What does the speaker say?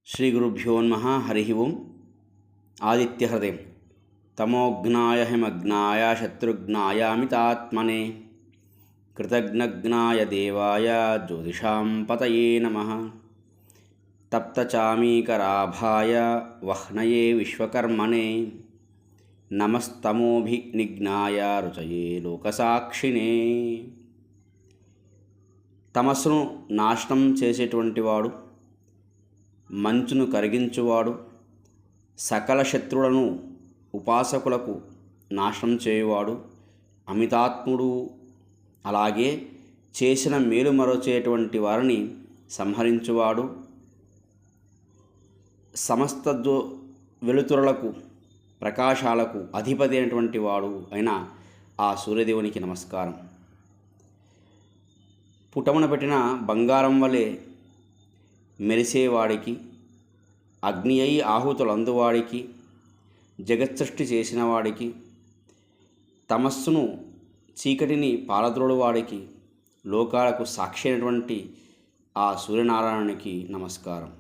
శ్రీ గురుభ్యో నమః. హరి ఓం. ఆదిత్య హృదయం తమోఘ్నాయ హిమగ్నాయ శత్రుఘ్నాయ అమితాత్మనే కృతజ్ఞజ్ఞాయ దేవాయ జ్యోతిషాం పతయే నమః. తప్తచామీకరాభాయ వహ్నయే విశ్వకర్మణే నమస్తమోభినిఘ్నాయ రుచయే లోకసాక్షిణే. తమస్సును నాశనం చేసేటువంటి వాడు, మంచును కరిగించువాడు, సకల శత్రువులను ఉపాసకులకు నాశనం చేయువాడు, అమితాత్ముడు. అలాగే చేసిన మేలు మరచేటువంటి వారిని సంహరించువాడు, సమస్త వెలుతురులకు ప్రకాశాలకు అధిపతి అయినటువంటి వాడు అయిన ఆ సూర్యదేవునికి నమస్కారం. పుటమున పెట్టిన బంగారం వలె మెరిసేవాడికి, అగ్ని అయి ఆహుతులు అందువాడికి, జగత్సృష్టి చేసిన వాడికి, తమస్సును చీకటిని పాలద్రోడువాడికి, లోకాలకు సాక్షి అయినటువంటి ఆ సూర్యనారాయణునికి నమస్కారం.